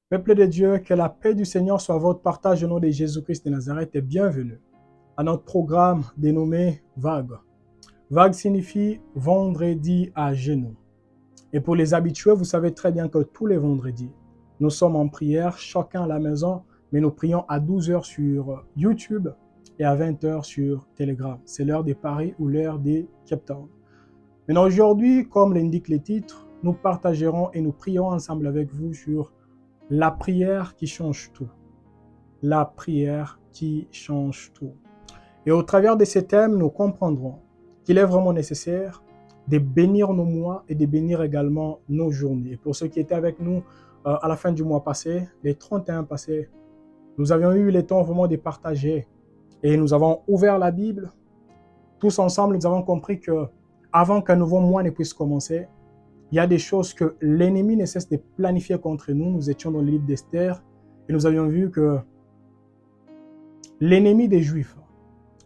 Peuple de Dieu, que la paix du Seigneur soit votre partage au nom de Jésus-Christ de Nazareth et bienvenue à notre programme dénommé Vague. Vague signifie vendredi à genoux. Et pour les habitués, vous savez très bien que tous les vendredis, nous sommes en prière, chacun à la maison, mais nous prions à 12 heures sur YouTube et à 20 heures sur Telegram. C'est l'heure des Paris ou l'heure des Cape Town. Maintenant, aujourd'hui, comme l'indiquent les titres, nous partagerons et nous prions ensemble avec vous sur la prière qui change tout. La prière qui change tout. Et au travers de ces thèmes, nous comprendrons qu'il est vraiment nécessaire de bénir nos mois et de bénir également nos journées. Et pour ceux qui étaient avec nous à la fin du mois passé, les 31 passés, nous avions eu le temps vraiment de partager et nous avons ouvert la Bible. Tous ensemble, nous avons compris que avant qu'un nouveau mois ne puisse commencer, il y a des choses que l'ennemi ne cesse de planifier contre nous. Nous étions dans le livre d'Esther et nous avions vu que l'ennemi des Juifs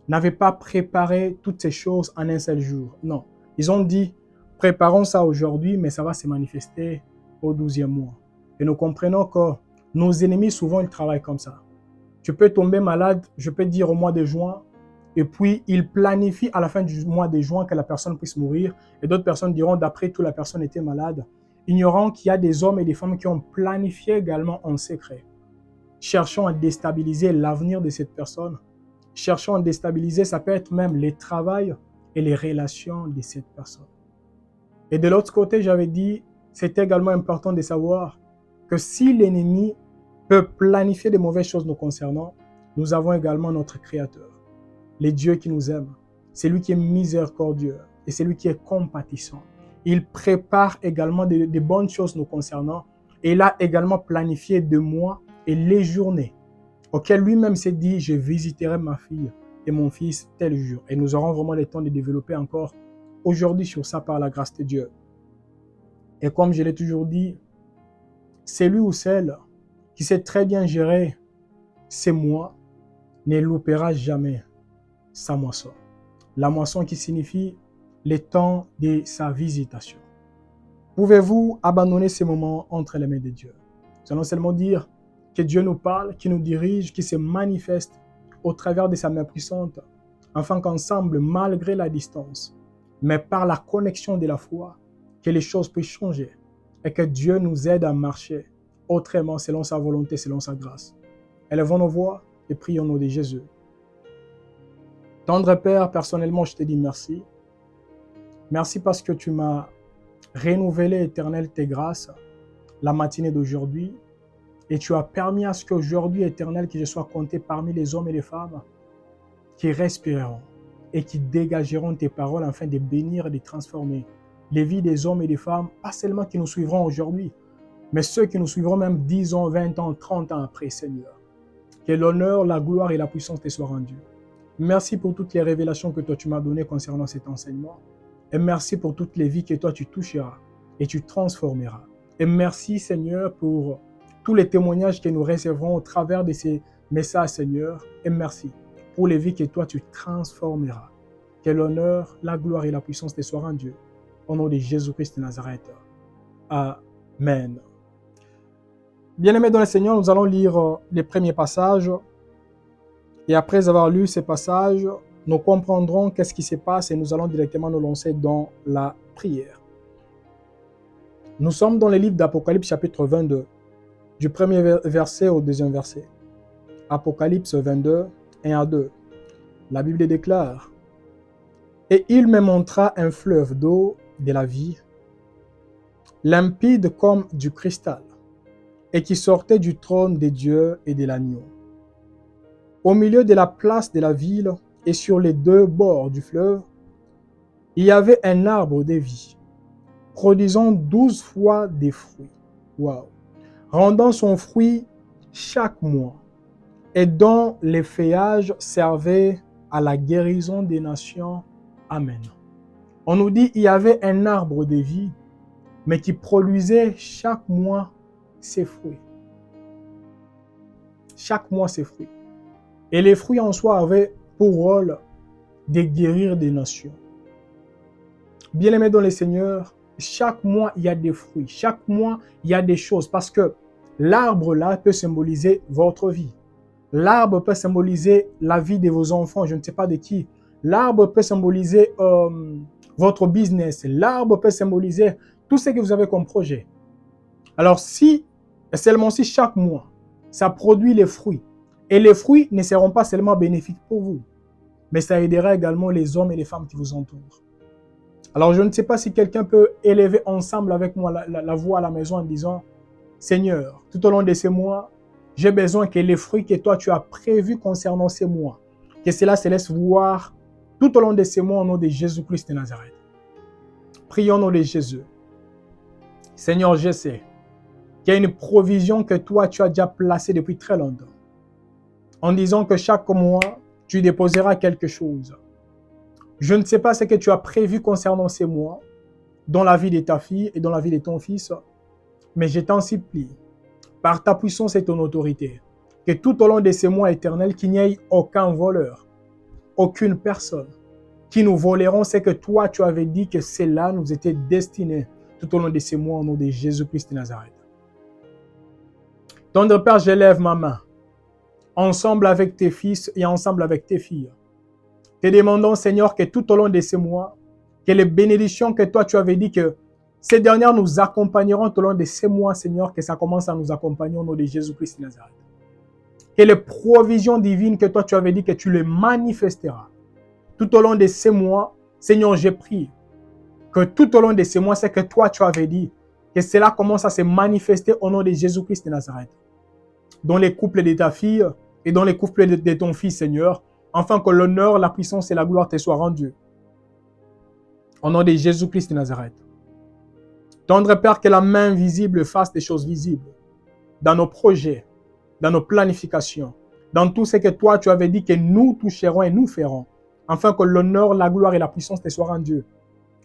n'avait pas préparé toutes ces choses en un seul jour. Non, ils ont dit, préparons ça aujourd'hui, mais ça va se manifester au 12e mois. Et nous comprenons que nos ennemis, souvent, ils travaillent comme ça. Tu peux tomber malade, je peux dire au mois de juin, et puis ils planifient à la fin du mois de juin que la personne puisse mourir, et d'autres personnes diront, d'après tout, la personne était malade, ignorant qu'il y a des hommes et des femmes qui ont planifié également en secret, cherchant à déstabiliser l'avenir de cette personne, cherchant à déstabiliser, ça peut être même les travails et les relations de cette personne. Et de l'autre côté, j'avais dit, c'est également important de savoir que si l'ennemi peut planifier de mauvaises choses nous concernant, nous avons également notre Créateur, le Dieu qui nous aime. C'est lui qui est miséricordieux et c'est lui qui est compatissant. Il prépare également de bonnes choses nous concernant et il a également planifié de mois et les journées auquel lui-même s'est dit, je visiterai ma fille et mon fils tel jour. Et nous aurons vraiment le temps de développer encore aujourd'hui sur ça par la grâce de Dieu. Et comme je l'ai toujours dit, celui ou celle qui sait très bien gérer ses mois ne loupera jamais sa moisson. La moisson qui signifie le temps de sa visitation. Pouvez-vous abandonner ces moments entre les mains de Dieu? Nous allons seulement dire que Dieu nous parle, qui nous dirige, qui se manifeste au travers de sa main puissante, afin qu'ensemble, malgré la distance, mais par la connexion de la foi, que les choses puissent changer et que Dieu nous aide à marcher autrement selon sa volonté, selon sa grâce. Élevons nos voix et prions au nom de Jésus. Tendre Père, personnellement, je te dis merci. Merci parce que tu m'as renouvelé, Éternel, tes grâces la matinée d'aujourd'hui. Et tu as permis à ce qu'aujourd'hui, Éternel, que je sois compté parmi les hommes et les femmes qui respireront et qui dégageront tes paroles afin de bénir et de transformer les vies des hommes et des femmes, pas seulement qui nous suivront aujourd'hui, mais ceux qui nous suivront même 10 ans, 20 ans, 30 ans après, Seigneur. Que l'honneur, la gloire et la puissance te soient rendus. Merci pour toutes les révélations que toi tu m'as données concernant cet enseignement. Et merci pour toutes les vies que toi tu toucheras et tu transformeras. Et merci, Seigneur, pour tous les témoignages que nous recevrons au travers de ces messages, Seigneur. Et merci pour les vies que toi tu transformeras. Que l'honneur, la gloire et la puissance te soient rendus. Au nom de Jésus-Christ de Nazareth. Amen. Bien-aimés dans le Seigneur, nous allons lire les premiers passages. Et après avoir lu ces passages, nous comprendrons qu'est-ce qui se passe et nous allons directement nous lancer dans la prière. Nous sommes dans le livre d'Apocalypse chapitre 22, du premier verset au deuxième verset. Apocalypse 22, 1 à 2. La Bible déclare, « Et il me montra un fleuve d'eau de la vie, limpide comme du cristal, et qui sortait du trône de Dieu et de l'agneau. Au milieu de la place de la ville et sur les deux bords du fleuve, il y avait un arbre de vie, produisant 12 fois des fruits, rendant son fruit chaque mois, et dont les feuillages servaient à la guérison des nations. Amen. » On nous dit qu'il y avait un arbre de vie, mais qui produisait chaque mois ses fruits. Chaque mois ses fruits. Et les fruits en soi avaient pour rôle de guérir des nations. Bien-aimés dans le Seigneur, chaque mois, il y a des fruits. Chaque mois, il y a des choses. Parce que L'arbre là peut symboliser votre vie. L'arbre peut symboliser la vie de vos enfants, je ne sais pas de qui. L'arbre peut symboliser votre business. L'arbre peut symboliser tout ce que vous avez comme projet. Alors si, seulement si chaque mois, ça produit les fruits, et les fruits ne seront pas seulement bénéfiques pour vous, mais ça aidera également les hommes et les femmes qui vous entourent. Alors je ne sais pas si quelqu'un peut élever ensemble avec moi la voix à la maison en disant, Seigneur, tout au long de ces mois, j'ai besoin que les fruits que toi tu as prévus concernant ces mois, que cela se laisse voir tout au long de ces mois au nom de Jésus-Christ de Nazareth. Prions au nom de Jésus. Seigneur, je sais qu'il y a une provision que toi tu as déjà placée depuis très longtemps. En disant que chaque mois, tu déposeras quelque chose. Je ne sais pas ce que tu as prévu concernant ces mois, dans la vie de ta fille et dans la vie de ton fils, mais je t'en supplie, par ta puissance et ton autorité, que tout au long de ces mois éternels, qu'il n'y ait aucun voleur, aucune personne qui nous voleront ce que toi tu avais dit que cela nous était destiné tout au long de ces mois au nom de Jésus-Christ de Nazareth. Tendre Père, j'élève ma main, ensemble avec tes fils et ensemble avec tes filles. Te demandons, Seigneur, que tout au long de ces mois, que les bénédictions que toi tu avais dit que ces dernières nous accompagneront tout au long de ces mois, Seigneur, que ça commence à nous accompagner au nom de Jésus-Christ de Nazareth. Que les provisions divines que toi tu avais dit que tu les manifesteras. Tout au long de ces mois, Seigneur, j'ai prié que tout au long de ces mois, c'est que toi tu avais dit, que cela commence à se manifester au nom de Jésus-Christ de Nazareth. Dans les couples de ta fille et dans les couples de ton fils, Seigneur, afin que l'honneur, la puissance et la gloire te soient rendues. Au nom de Jésus-Christ de Nazareth. Tendre Père, que la main visible fasse des choses visibles dans nos projets, dans nos planifications, dans tout ce que toi tu avais dit que nous toucherons et nous ferons, afin que l'honneur, la gloire et la puissance te soient rendues.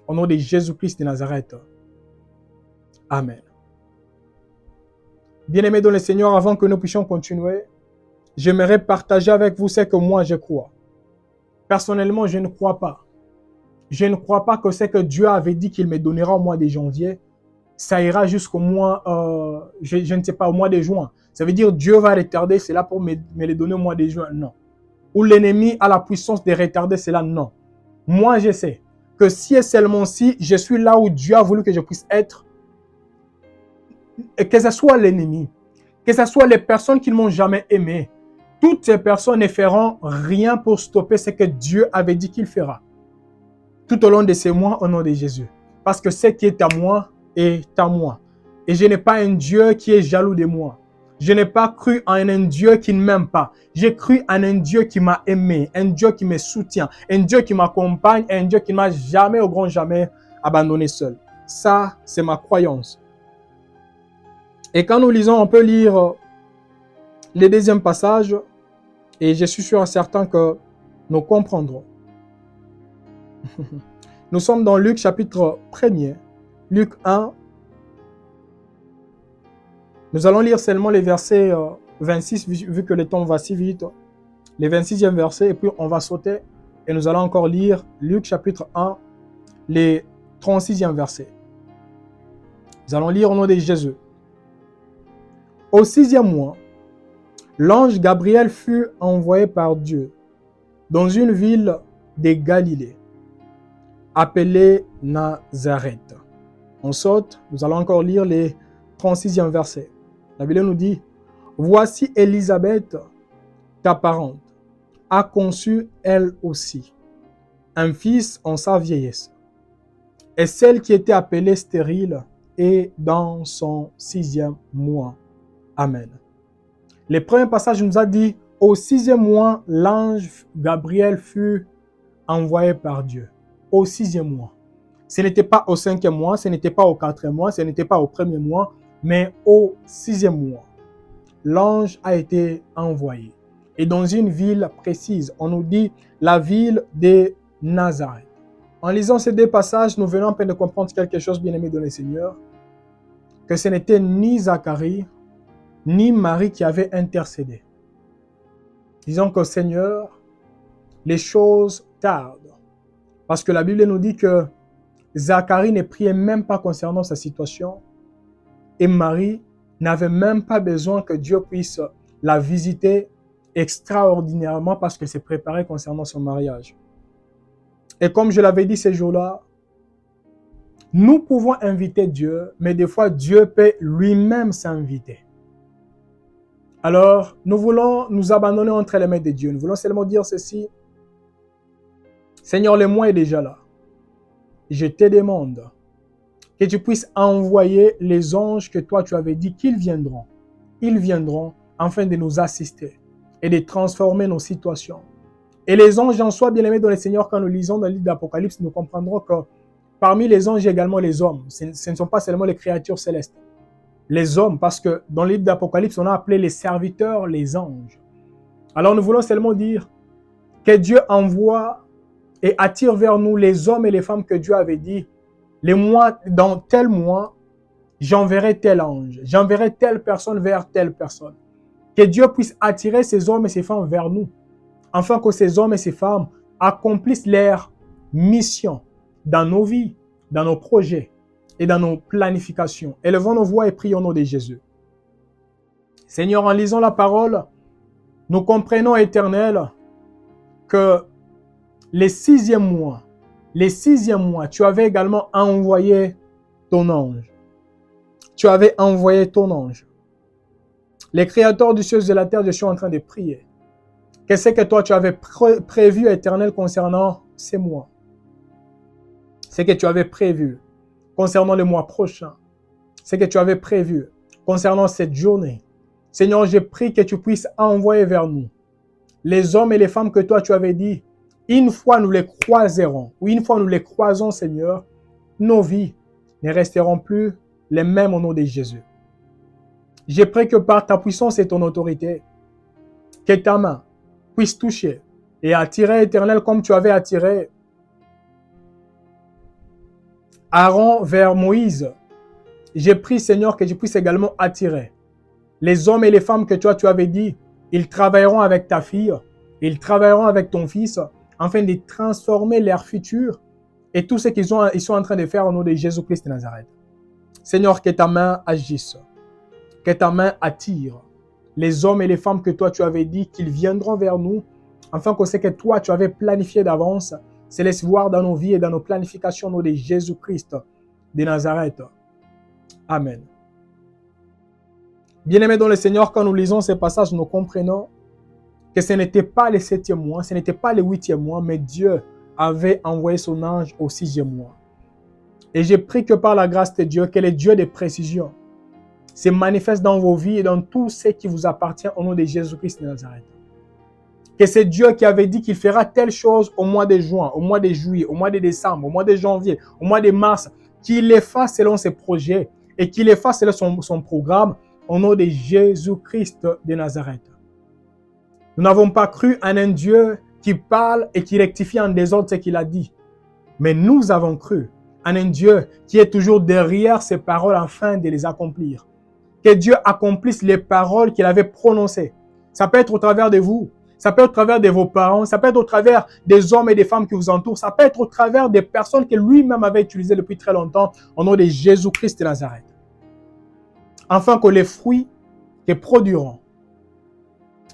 Au nom de Jésus-Christ de Nazareth. Amen. Bien-aimés dans le Seigneur, avant que nous puissions continuer, j'aimerais partager avec vous ce que moi je crois. Personnellement, je ne crois pas. Je ne crois pas que ce que Dieu avait dit qu'il me donnera au mois de janvier, ça ira jusqu'au mois, je ne sais pas, au mois de juin. Ça veut dire Dieu va retarder cela pour me le donner au mois de juin. Non. Ou l'ennemi a la puissance de retarder cela. Non. Moi, je sais que si et seulement si je suis là où Dieu a voulu que je puisse être, et que ce soit l'ennemi, que ce soit les personnes qui ne m'ont jamais aimé, toutes ces personnes ne feront rien pour stopper ce que Dieu avait dit qu'il fera. Tout au long de ces mois, au nom de Jésus. Parce que ce qui est à moi est à moi. Et je n'ai pas un Dieu qui est jaloux de moi. Je n'ai pas cru en un Dieu qui ne m'aime pas. J'ai cru en un Dieu qui m'a aimé, un Dieu qui me soutient, un Dieu qui m'accompagne, un Dieu qui ne m'a jamais, au grand jamais, abandonné seul. Ça, c'est ma croyance. Et quand nous lisons, on peut lire le deuxième passage, et je suis sûr et certain que nous comprendrons. Nous sommes dans Luc chapitre 1er, Luc 1. Nous allons lire seulement les versets 26, vu que le temps va si vite. Les 26e versets, et puis on va sauter, et nous allons encore lire Luc chapitre 1, les 36e versets. Nous allons lire au nom de Jésus. Au 6e mois, l'ange Gabriel fut envoyé par Dieu dans une ville de Galilée, appelée Nazareth. On saute, nous allons encore lire les 36e versets. La Bible nous dit, « Voici Élisabeth, ta parente, a conçu elle aussi un fils en sa vieillesse. Et celle qui était appelée stérile est dans son 6e mois. » Amen. Le premier passage nous a dit, au 6e mois, l'ange Gabriel fut envoyé par Dieu. Au 6e mois. Ce n'était pas au 5e mois, ce n'était pas au 4e mois, ce n'était pas au 1er mois, mais au 6e mois. L'ange a été envoyé. Et dans une ville précise, on nous dit la ville de Nazareth. En lisant ces deux passages, nous venons à peine de comprendre quelque chose, bien-aimé dans le Seigneur, que ce n'était ni Zacharie, ni Marie qui avaient intercédé. Disons qu'au Seigneur, les choses tardent. Parce que la Bible nous dit que Zacharie ne priait même pas concernant sa situation et Marie n'avait même pas besoin que Dieu puisse la visiter extraordinairement parce qu'elle s'est préparée concernant son mariage. Et comme je l'avais dit ces jours-là, nous pouvons inviter Dieu, mais des fois Dieu peut lui-même s'inviter. Alors, nous voulons nous abandonner entre les mains de Dieu. Nous voulons seulement dire ceci. Seigneur, le mois est déjà là. Je te demande que tu puisses envoyer les anges que toi tu avais dit qu'ils viendront. Ils viendront afin de nous assister et de transformer nos situations. Et les anges en soi, bien-aimés dans le Seigneur, quand nous lisons dans le livre d'Apocalypse, nous comprendrons que parmi les anges, il y a également les hommes. Ce ne sont pas seulement les créatures célestes. Les hommes, parce que dans le livre d'Apocalypse, on a appelé les serviteurs les anges. Alors nous voulons seulement dire que Dieu envoie et attire vers nous les hommes et les femmes que Dieu avait dit, dans tel mois, j'enverrai tel ange, j'enverrai telle personne vers telle personne. Que Dieu puisse attirer ces hommes et ces femmes vers nous, afin que ces hommes et ces femmes accomplissent leur mission dans nos vies, dans nos projets et dans nos planifications. Élevons nos voix et prions au nom de Jésus. Seigneur, en lisant la parole, nous comprenons, Éternel, que les sixième mois, tu avais également envoyé ton ange. Tu avais envoyé ton ange. Les créateurs du ciel et de la terre, je suis en train de prier. Qu'est-ce que toi tu avais prévu, Éternel, concernant ces mois? Ce que tu avais prévu concernant le mois prochain. Ce que tu avais prévu concernant cette journée. Seigneur, je prie que tu puisses envoyer vers nous les hommes et les femmes que toi tu avais dit. Une fois nous les croiserons, ou une fois nous les croisons, Seigneur, nos vies ne resteront plus les mêmes au nom de Jésus. Je prie que par ta puissance et ton autorité, que ta main puisse toucher et attirer, Éternel, comme tu avais attiré Aaron vers Moïse. Je prie, Seigneur, que tu puisses également attirer les hommes et les femmes que toi tu avais dit, ils travailleront avec ta fille, ils travailleront avec ton fils, afin de transformer leur futur et tout ce qu'ils sont en train de faire au nom de Jésus-Christ de Nazareth. Seigneur, que ta main agisse, que ta main attire les hommes et les femmes que toi tu avais dit qu'ils viendront vers nous, afin que ce que toi tu avais planifié d'avance se laisse voir dans nos vies et dans nos planifications au nom de Jésus-Christ de Nazareth. Amen. Bien-aimés dans le Seigneur, quand nous lisons ces passages, nous comprenons que ce n'était pas le 7e mois, ce n'était pas le 8e mois, mais Dieu avait envoyé son ange au 6e mois. Et je prie que par la grâce de Dieu, que le Dieu de précision se manifeste dans vos vies et dans tout ce qui vous appartient au nom de Jésus-Christ de Nazareth. Que c'est Dieu qui avait dit qu'il fera telle chose au mois de juin, au mois de juillet, au mois de décembre, au mois de janvier, au mois de mars, qu'il les fasse selon ses projets et qu'il les fasse selon son programme au nom de Jésus-Christ de Nazareth. Nous n'avons pas cru en un Dieu qui parle et qui rectifie en désordre ce qu'il a dit. Mais nous avons cru en un Dieu qui est toujours derrière ses paroles afin de les accomplir. Que Dieu accomplisse les paroles qu'il avait prononcées. Ça peut être au travers de vous, ça peut être au travers de vos parents, ça peut être au travers des hommes et des femmes qui vous entourent, ça peut être au travers des personnes que lui-même avait utilisées depuis très longtemps au nom de Jésus-Christ de Nazareth. Afin que les fruits que produiront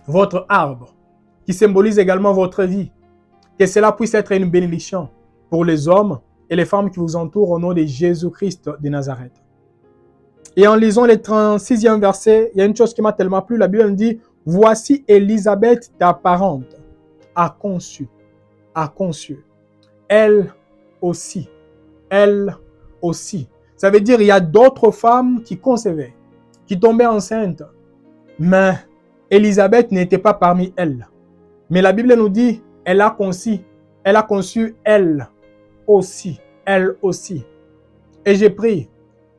votre arbre, qui symbolise également votre vie, que cela puisse être une bénédiction pour les hommes et les femmes qui vous entourent au nom de Jésus-Christ de Nazareth. Et en lisant le 36e verset, il y a une chose qui m'a tellement plu. La Bible me dit, « Voici Élisabeth, ta parente, a conçu. Elle aussi. Elle aussi. » Ça veut dire qu'il y a d'autres femmes qui concevaient, qui tombaient enceintes. Mais Élisabeth n'était pas parmi elles. Mais la Bible nous dit, elle a conçu elle aussi. Et j'ai pris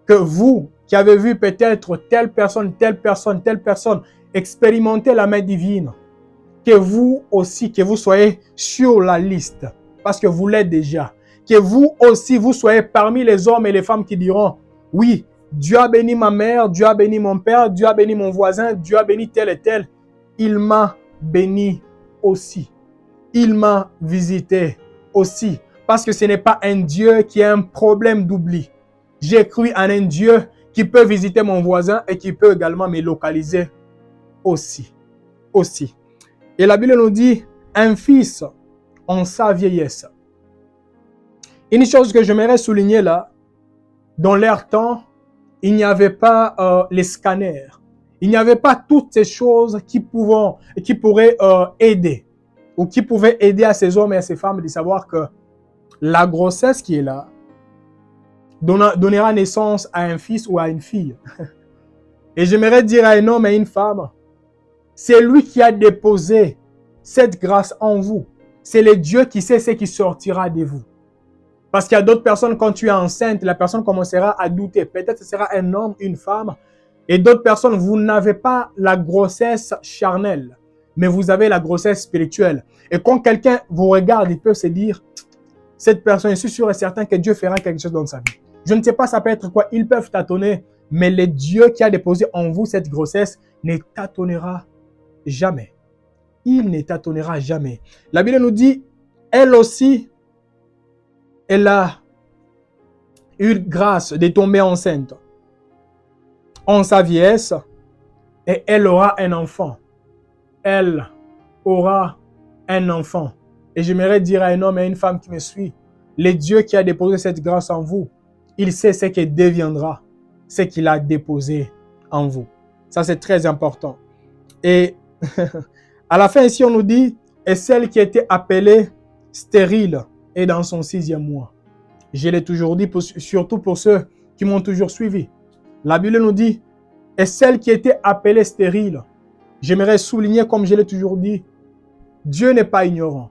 que vous qui avez vu peut-être telle personne expérimenter la main divine, que vous aussi, que vous soyez sur la liste, parce que vous l'êtes déjà. Que vous aussi, vous soyez parmi les hommes et les femmes qui diront, oui, Dieu a béni ma mère, Dieu a béni mon père, Dieu a béni mon voisin, Dieu a béni tel et tel. Il m'a béni aussi. Il m'a visité aussi. Parce que ce n'est pas un Dieu qui a un problème d'oubli. J'ai cru en un Dieu qui peut visiter mon voisin et qui peut également me localiser aussi. Et la Bible nous dit, un fils en sa vieillesse. Une chose que j'aimerais souligner là, dans leur temps, il n'y avait pas les scanners. Il n'y avait pas toutes ces choses qui pourraient aider ou qui pouvaient aider à ces hommes et à ces femmes de savoir que la grossesse qui est là donnera naissance à un fils ou à une fille. Et j'aimerais dire à un homme et à une femme, c'est lui qui a déposé cette grâce en vous. C'est le Dieu qui sait ce qui sortira de vous. Parce qu'il y a d'autres personnes, quand tu es enceinte, la personne commencera à douter. Peut-être ce sera un homme, une femme. Et d'autres personnes, vous n'avez pas la grossesse charnelle, mais vous avez la grossesse spirituelle. Et quand quelqu'un vous regarde, il peut se dire, cette personne, je suis sûr et certain que Dieu fera quelque chose dans sa vie. Je ne sais pas, ça peut être quoi. Ils peuvent tâtonner, mais le Dieu qui a déposé en vous cette grossesse ne tâtonnera jamais. Il ne tâtonnera jamais. La Bible nous dit, elle aussi, elle a eu grâce de tomber enceinte en sa vieillesse et elle aura un enfant. Elle aura un enfant. Et j'aimerais dire à un homme et à une femme qui me suit, le Dieu qui a déposé cette grâce en vous, il sait ce qu'il deviendra, ce qu'il a déposé en vous. Ça, c'est très important. Et à la fin ici, on nous dit, et celle qui était appelée stérile est dans son 6e mois. Je l'ai toujours dit, surtout pour ceux qui m'ont toujours suivi. La Bible nous dit, et celle qui était appelée stérile, j'aimerais souligner, comme je l'ai toujours dit, Dieu n'est pas ignorant.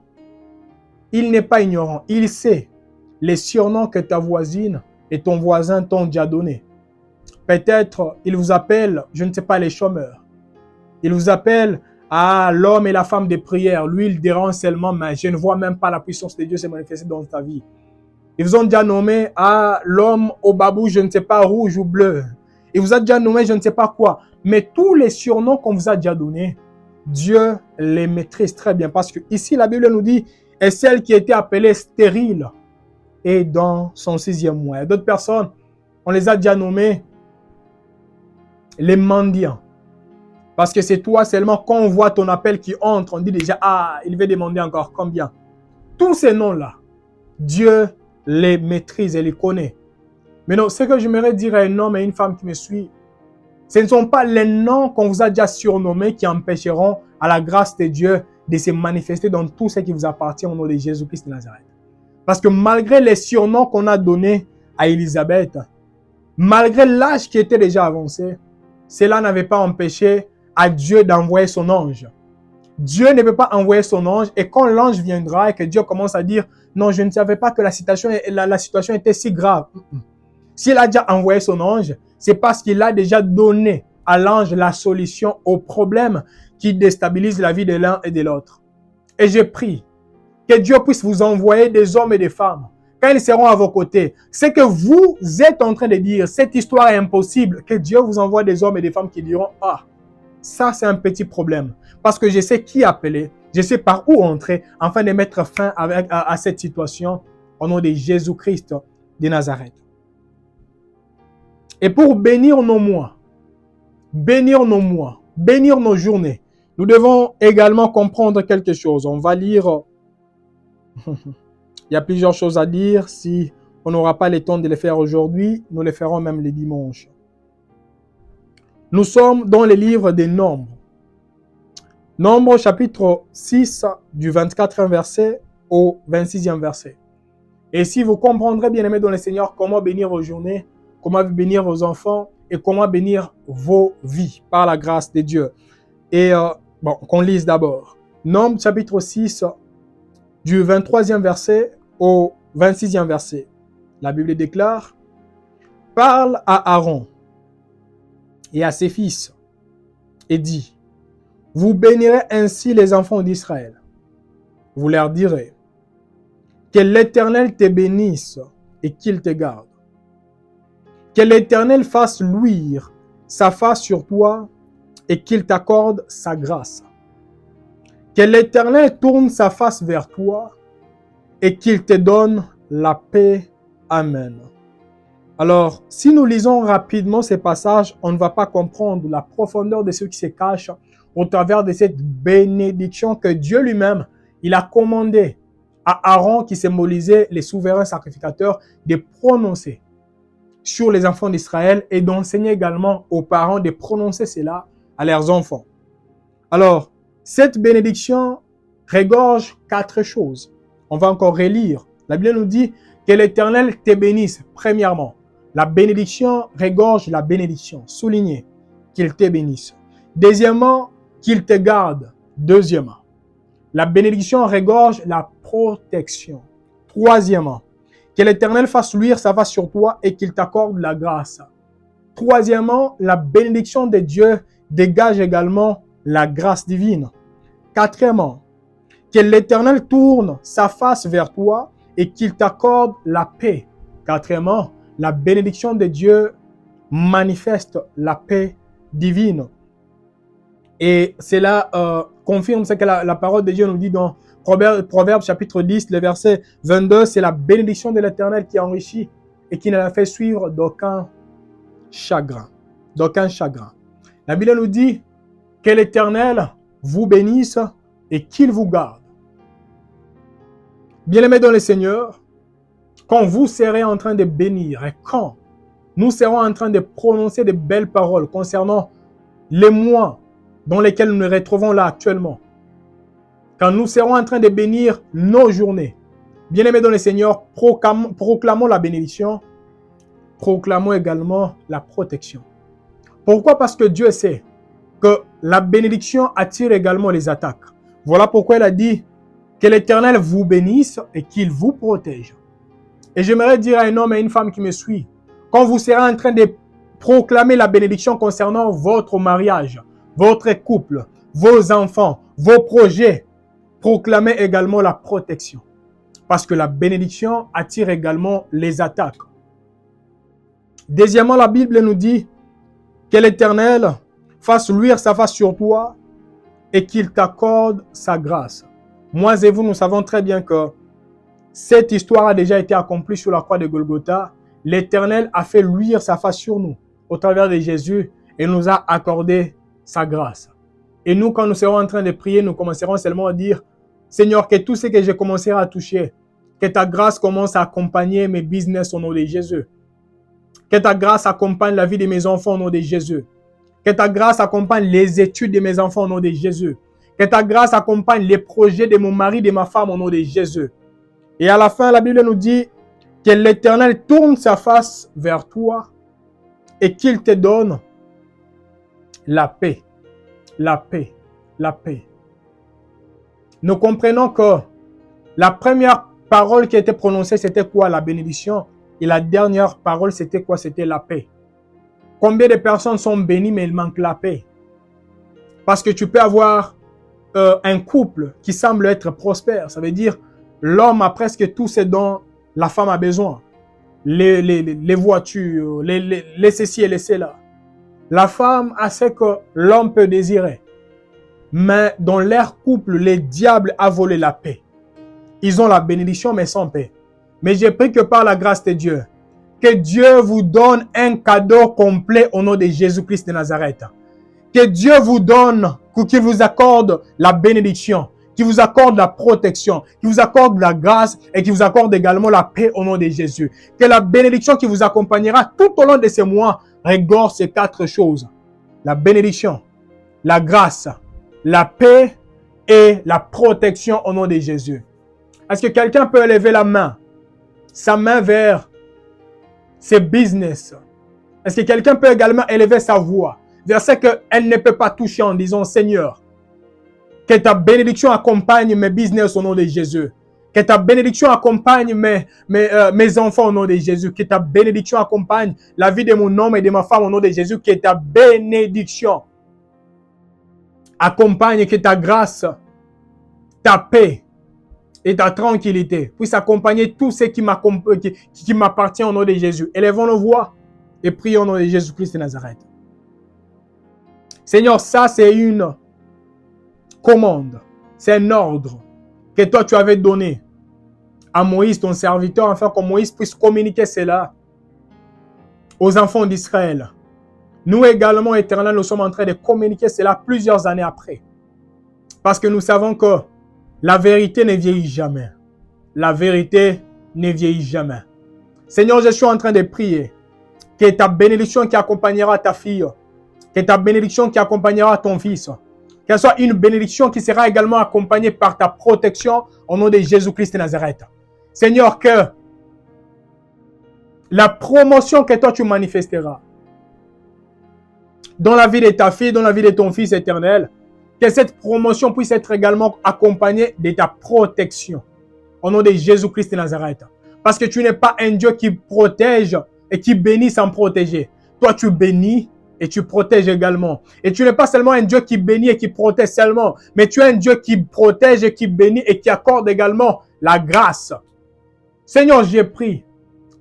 Il n'est pas ignorant. Il sait les surnoms que ta voisine et ton voisin t'ont déjà donnés. Peut-être, il vous appelle, je ne sais pas, les chômeurs. Il vous appelle, l'homme et la femme de prière. Lui, il dérange seulement, mais je ne vois même pas la puissance de Dieu se manifester dans ta vie. Ils vous ont déjà nommé l'homme au babou, je ne sais pas, rouge ou bleu. Il vous a déjà nommé je ne sais pas quoi. Mais tous les surnoms qu'on vous a déjà donnés, Dieu les maîtrise très bien. Parce que ici, la Bible nous dit, et celle qui était appelée stérile est dans son 6e mois. Il y a d'autres personnes, on les a déjà nommés les mendiants. Parce que c'est toi seulement, quand on voit ton appel qui entre, on dit déjà, il veut demander encore combien. Tous ces noms-là, Dieu les maîtrise et les connaît. Mais non, ce que j'aimerais dire à un homme et une femme qui me suit, ce ne sont pas les noms qu'on vous a déjà surnommés qui empêcheront à la grâce de Dieu de se manifester dans tout ce qui vous appartient au nom de Jésus-Christ de Nazareth. Parce que malgré les surnoms qu'on a donnés à Élisabeth, malgré l'âge qui était déjà avancé, cela n'avait pas empêché à Dieu d'envoyer son ange. Dieu ne peut pas envoyer son ange et quand l'ange viendra et que Dieu commence à dire « Non, je ne savais pas que la situation était si grave. » S'il a déjà envoyé son ange, c'est parce qu'il a déjà donné à l'ange la solution au problème qui déstabilise la vie de l'un et de l'autre. Et je prie que Dieu puisse vous envoyer des hommes et des femmes quand ils seront à vos côtés. C'est que vous êtes en train de dire, cette histoire est impossible, que Dieu vous envoie des hommes et des femmes qui diront, ça c'est un petit problème. Parce que je sais qui appeler, je sais par où entrer, afin de mettre fin à cette situation au nom de Jésus-Christ de Nazareth. Et pour bénir nos mois, bénir nos journées, nous devons également comprendre quelque chose. On va lire, il y a plusieurs choses à dire. Si on n'aura pas le temps de les faire aujourd'hui, nous les ferons même les dimanches. Nous sommes dans le livre des Nombres. Nombres chapitre 6 du 24e verset au 26e verset. Et si vous comprendrez, bien aimés dans le Seigneur, comment bénir vos journées, comment bénir vos enfants et comment bénir vos vies par la grâce de Dieu. Et qu'on lise d'abord. Nombres chapitre 6 du 23e verset au 26e verset. La Bible déclare, « Parle à Aaron et à ses fils et dit, vous bénirez ainsi les enfants d'Israël. Vous leur direz, que l'Éternel te bénisse et qu'il te garde. Que l'Éternel fasse luire sa face sur toi et qu'il t'accorde sa grâce. Que l'Éternel tourne sa face vers toi et qu'il te donne la paix. Amen. » Alors, si nous lisons rapidement ces passages, on ne va pas comprendre la profondeur de ce qui se cache au travers de cette bénédiction que Dieu lui-même, il a commandé à Aaron, qui symbolisait les souverains sacrificateurs, de prononcer sur les enfants d'Israël et d'enseigner également aux parents de prononcer cela à leurs enfants. Alors, cette bénédiction regorge 4 choses. On va encore relire. La Bible nous dit que l'Éternel te bénisse, premièrement. La bénédiction regorge la bénédiction. Soulignez qu'il te bénisse. Deuxièmement, qu'il te garde. Deuxièmement, la bénédiction regorge la protection. Troisièmement, que l'Éternel fasse luire sa face sur toi et qu'il t'accorde la grâce. Troisièmement, la bénédiction de Dieu dégage également la grâce divine. Quatrièmement, que l'Éternel tourne sa face vers toi et qu'il t'accorde la paix. Quatrièmement, la bénédiction de Dieu manifeste la paix divine. Et cela confirme ce que la parole de Dieu nous dit dans Proverbe chapitre 10, le verset 22. C'est la bénédiction de l'Éternel qui enrichit et qui ne la fait suivre d'aucun chagrin. D'aucun chagrin. La Bible nous dit que l'Éternel vous bénisse et qu'il vous garde. Bien-aimés dans le Seigneur, quand vous serez en train de bénir et quand nous serons en train de prononcer de belles paroles concernant les mois dans lesquels nous nous retrouvons là actuellement, quand nous serons en train de bénir nos journées, bien-aimés dans le Seigneur, proclamons la bénédiction, proclamons également la protection. Pourquoi? Parce que Dieu sait que la bénédiction attire également les attaques. Voilà pourquoi il a dit que l'Éternel vous bénisse et qu'il vous protège. Et j'aimerais dire à un homme et à une femme qui me suit, quand vous serez en train de proclamer la bénédiction concernant votre mariage, votre couple, vos enfants, vos projets, proclamez également la protection. Parce que la bénédiction attire également les attaques. Deuxièmement, la Bible nous dit que l'Éternel fasse luire sa face sur toi et qu'il t'accorde sa grâce. Moi et vous, nous savons très bien que cette histoire a déjà été accomplie sur la croix de Golgotha. L'Éternel a fait luire sa face sur nous au travers de Jésus et nous a accordé sa grâce. Et nous, quand nous serons en train de prier, nous commencerons seulement à dire « Seigneur, que tout ce que je commencerai à toucher, que ta grâce commence à accompagner mes business au nom de Jésus. Que ta grâce accompagne la vie de mes enfants au nom de Jésus. Que ta grâce accompagne les études de mes enfants au nom de Jésus. Que ta grâce accompagne les projets de mon mari, de ma femme au nom de Jésus. » Et à la fin, la Bible nous dit que l'Éternel tourne sa face vers toi et qu'il te donne la paix. La paix. La paix. Nous comprenons que la première parole qui a été prononcée, c'était quoi? La bénédiction. Et la dernière parole, c'était quoi? C'était la paix. Combien de personnes sont bénies, mais il manque la paix? Parce que tu peux avoir un couple qui semble être prospère. Ça veut dire l'homme a presque tout ce dont la femme a besoin. Les voitures, les ceci et les cela. La femme a ce que l'homme peut désirer. Mais dans leur couple, le diable a volé la paix. Ils ont la bénédiction, mais sans paix. Mais j'ai pris que par la grâce de Dieu, que Dieu vous donne un cadeau complet au nom de Jésus-Christ de Nazareth. Que Dieu vous donne, qu'il vous accorde la bénédiction, qu'il vous accorde la protection, qu'il vous accorde la grâce et qu'il vous accorde également la paix au nom de Jésus. Que la bénédiction qui vous accompagnera tout au long de ces mois regorge ces 4 choses. La bénédiction, la grâce, la paix et la protection au nom de Jésus. Est-ce que quelqu'un peut lever la main, sa main vers ses business? Est-ce que quelqu'un peut également élever sa voix vers ce qu'elle ne peut pas toucher en disant « Seigneur, que ta bénédiction accompagne mes business au nom de Jésus. Que ta bénédiction accompagne mes enfants au nom de Jésus. Que ta bénédiction accompagne la vie de mon homme et de ma femme au nom de Jésus. Que ta bénédiction accompagne, que ta grâce, ta paix et ta tranquillité puissent accompagner tout ce qui m'appartient au nom de Jésus. Élevons nos voix et prions au nom de Jésus-Christ de Nazareth. Seigneur, ça c'est une commande, c'est un ordre que toi tu avais donné à Moïse, ton serviteur, afin que Moïse puisse communiquer cela aux enfants d'Israël. Nous également, Éternel, nous sommes en train de communiquer cela plusieurs années après. Parce que nous savons que la vérité ne vieillit jamais. La vérité ne vieillit jamais. Seigneur, je suis en train de prier que ta bénédiction qui accompagnera ta fille, que ta bénédiction qui accompagnera ton fils, qu'elle soit une bénédiction qui sera également accompagnée par ta protection au nom de Jésus-Christ de Nazareth. Seigneur, que la promotion que toi tu manifesteras dans la vie de ta fille, dans la vie de ton fils éternel, que cette promotion puisse être également accompagnée de ta protection au nom de Jésus-Christ de Nazareth. Parce que tu n'es pas un Dieu qui protège et qui bénit sans protéger. Toi, tu bénis et tu protèges également. Et tu n'es pas seulement un Dieu qui bénit et qui protège seulement, mais tu es un Dieu qui protège et qui bénit et qui accorde également la grâce. Seigneur, j'ai prié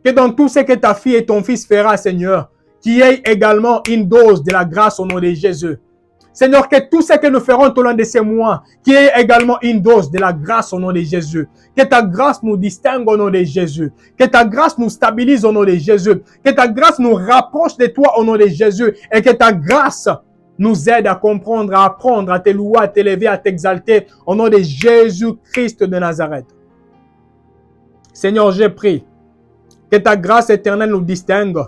que dans tout ce que ta fille et ton fils fera, Seigneur, qu'il y ait également une dose de la grâce au nom de Jésus. Seigneur, que tout ce que nous ferons tout au long de ces mois, qu'il y ait également une dose de la grâce au nom de Jésus. Que ta grâce nous distingue au nom de Jésus. Que ta grâce nous stabilise au nom de Jésus. Que ta grâce nous rapproche de toi au nom de Jésus. Et que ta grâce nous aide à comprendre, à apprendre, à te louer, à t'élever, à t'exalter au nom de Jésus-Christ de Nazareth. Seigneur, j'ai prié que ta grâce éternelle nous distingue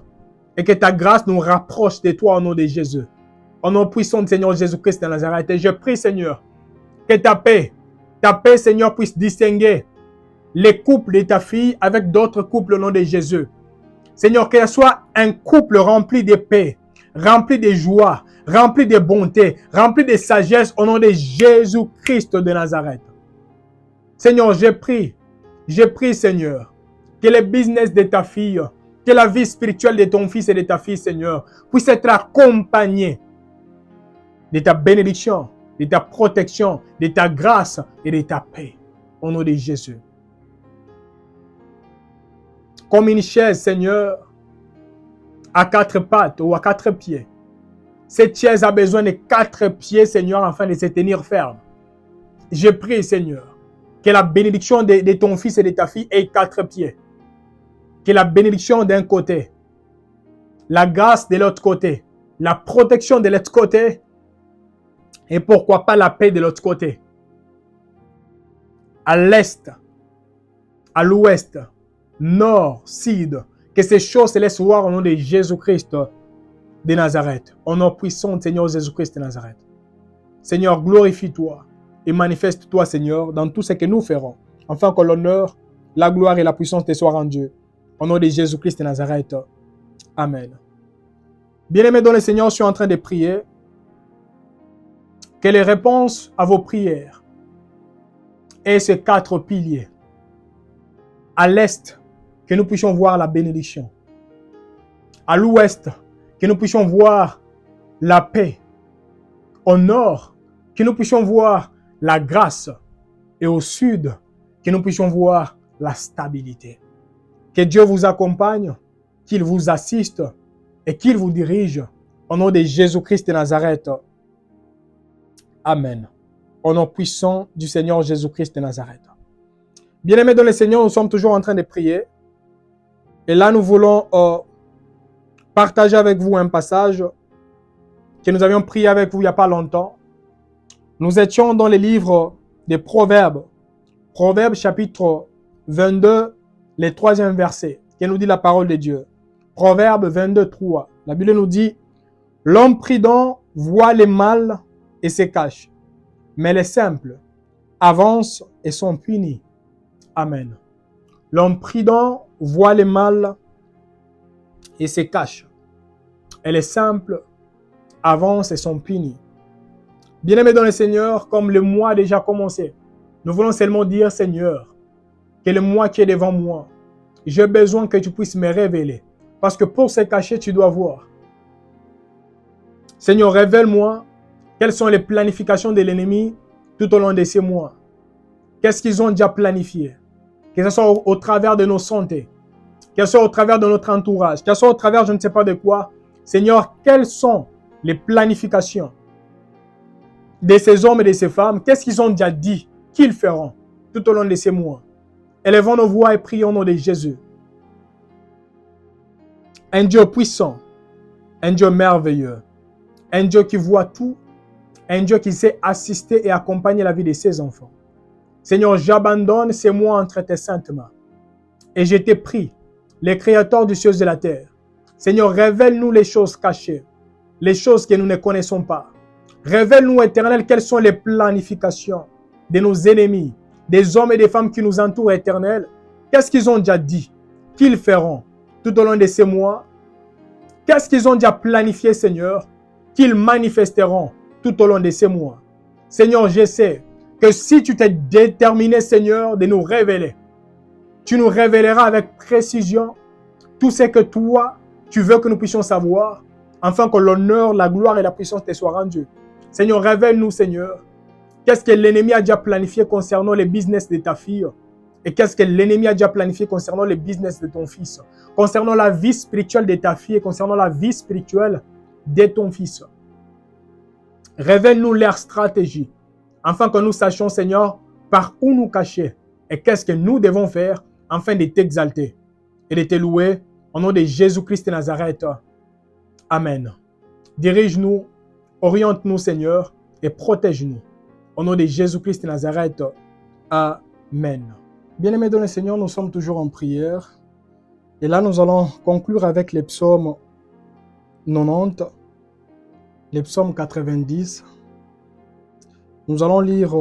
et que ta grâce nous rapproche de toi au nom de Jésus. Au nom puissant de Seigneur Jésus-Christ de Nazareth. Et je prie, Seigneur, que ta paix, Seigneur, puisse distinguer les couples de ta fille avec d'autres couples au nom de Jésus. Seigneur, qu'elle soit un couple rempli de paix, rempli de joie, rempli de bonté, rempli de sagesse au nom de Jésus-Christ de Nazareth. Seigneur, je prie, Seigneur, que le business de ta fille, que la vie spirituelle de ton fils et de ta fille, Seigneur, puisse être accompagnée de ta bénédiction, de ta protection, de ta grâce et de ta paix. Au nom de Jésus. Comme une chaise, Seigneur, à 4 pattes ou à 4 pieds. Cette chaise a besoin de 4 pieds, Seigneur, afin de se tenir ferme. Je prie, Seigneur, que la bénédiction de ton fils et de ta fille ait 4 pieds. Que la bénédiction d'un côté, la grâce de l'autre côté, la protection de l'autre côté, et pourquoi pas la paix de l'autre côté. À l'est, à l'ouest, nord, sud, que ces choses se laissent voir au nom de Jésus-Christ de Nazareth. Au nom puissant de Seigneur Jésus-Christ de Nazareth. Seigneur, glorifie-toi et manifeste-toi, Seigneur, dans tout ce que nous ferons, afin que l'honneur, la gloire et la puissance te soient rendues. Au nom de Jésus-Christ de Nazareth. Amen. Bien-aimés dans le Seigneur, je suis en train de prier que les réponses à vos prières aient ces 4 piliers. À l'est, que nous puissions voir la bénédiction. À l'ouest, que nous puissions voir la paix. Au nord, que nous puissions voir la grâce. Et au sud, que nous puissions voir la stabilité. Que Dieu vous accompagne, qu'il vous assiste et qu'il vous dirige. Au nom de Jésus-Christ de Nazareth. Amen. Au nom puissant du Seigneur Jésus-Christ de Nazareth. Bien-aimés dans le Seigneur, nous sommes toujours en train de prier. Et là, nous voulons partager avec vous un passage que nous avions prié avec vous il n'y a pas longtemps. Nous étions dans le livre des Proverbes. Proverbes chapitre 22, le 3e verset, qui nous dit la parole de Dieu. Proverbes 22, 3. La Bible nous dit, « L'homme prudent voit le mal et se cache, mais les simples avancent et sont punis. » Amen. L'homme prudent voit le mal et se cache, et les simples avancent et sont punis. Bien-aimés dans le Seigneur, comme le mois a déjà commencé, nous voulons seulement dire, Seigneur, que le mois qui est devant moi, j'ai besoin que tu puisses me révéler, parce que pour se cacher, tu dois voir. Seigneur, révèle-moi quelles sont les planifications de l'ennemi tout au long de ces mois. Qu'est-ce qu'ils ont déjà planifié? Que ce soit au travers de nos santé, que ce soit au travers de notre entourage, que ce soit au travers je ne sais pas de quoi. Seigneur, quelles sont les planifications de ces hommes et de ces femmes? Qu'est-ce qu'ils ont déjà dit qu'ils feront tout au long de ces mois? Élevons nos voix et prions au nom de Jésus. un Dieu puissant, un Dieu merveilleux, un Dieu qui voit tout, un Dieu qui sait assister et accompagner la vie de ses enfants. Seigneur, j'abandonne ces mois entre tes saintes mains et je t'ai pris, les créateurs du ciel et de la terre. Seigneur, révèle-nous les choses cachées, les choses que nous ne connaissons pas. Révèle-nous, Éternel, quelles sont les planifications de nos ennemis, des hommes et des femmes qui nous entourent, Éternel. Qu'est-ce qu'ils ont déjà dit qu'ils feront tout au long de ces mois? Qu'est-ce qu'ils ont déjà planifié, Seigneur, qu'ils manifesteront tout au long de ces mois? Seigneur, je sais que si tu t'es déterminé, Seigneur, de nous révéler, tu nous révéleras avec précision tout ce que toi, tu veux que nous puissions savoir, afin que l'honneur, la gloire et la puissance te soient rendus. Seigneur, révèle-nous, Seigneur, qu'est-ce que l'ennemi a déjà planifié concernant les business de ta fille et qu'est-ce que l'ennemi a déjà planifié concernant les business de ton fils, concernant la vie spirituelle de ta fille et concernant la vie spirituelle de ton fils. Révèle-nous leur stratégie, afin que nous sachions, Seigneur, par où nous cacher et qu'est-ce que nous devons faire afin de t'exalter et de te louer au nom de Jésus-Christ de Nazareth. Amen. Dirige-nous, oriente-nous, Seigneur, et protège-nous. Au nom de Jésus-Christ de Nazareth. Amen. Bien-aimés dans le Seigneur, nous sommes toujours en prière. Et là, nous allons conclure avec les psaumes 90, les psaumes 90. Nous allons lire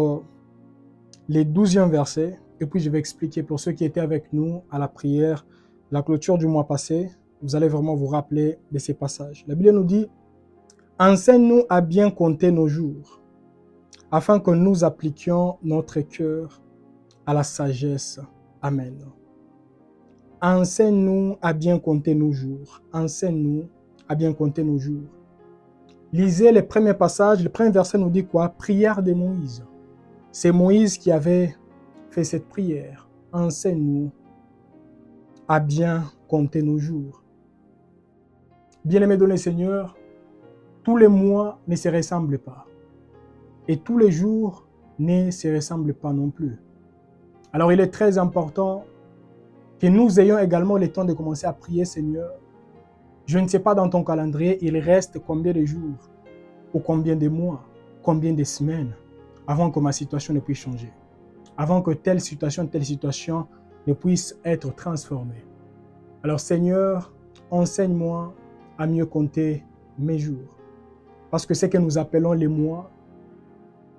les 12e versets. Et puis, je vais expliquer pour ceux qui étaient avec nous à la prière, la clôture du mois passé. Vous allez vraiment vous rappeler de ces passages. La Bible nous dit, « Enseigne-nous à bien compter nos jours, afin que nous appliquions notre cœur à la sagesse. » Amen. Enseigne-nous à bien compter nos jours. Enseigne-nous à bien compter nos jours. Lisez les premiers passages. Le premier verset nous dit quoi? Prière de Moïse. C'est Moïse qui avait fait cette prière. Enseigne-nous à bien compter nos jours. Bien-aimés dans le Seigneur, tous les mois ne se ressemblent pas. Et tous les jours ne se ressemblent pas non plus. Alors il est très important que nous ayons également le temps de commencer à prier, Seigneur. Je ne sais pas dans ton calendrier, il reste combien de jours, ou combien de mois, combien de semaines, avant que ma situation ne puisse changer. Avant que telle situation ne puisse être transformée. Alors Seigneur, enseigne-moi à mieux compter mes jours. Parce que ce que nous appelons les mois,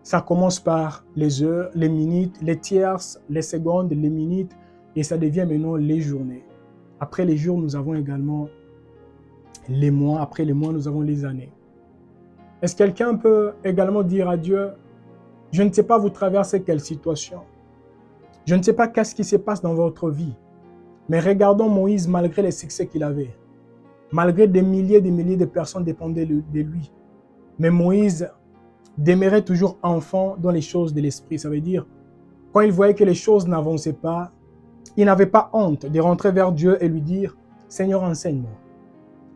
ça commence par les heures, les minutes, les tierces, les secondes, les minutes, et ça devient maintenant les journées. Après les jours, nous avons également les mois. Après les mois, nous avons les années. Est-ce que quelqu'un peut également dire à Dieu, je ne sais pas vous traversez quelle situation. Je ne sais pas qu'est-ce qui se passe dans votre vie. Mais regardons Moïse malgré les succès qu'il avait. Malgré des milliers de personnes dépendaient de lui. Mais Moïse demeurait toujours enfant dans les choses de l'esprit. Ça veut dire, quand il voyait que les choses n'avançaient pas, il n'avait pas honte de rentrer vers Dieu et lui dire, Seigneur, enseigne-moi.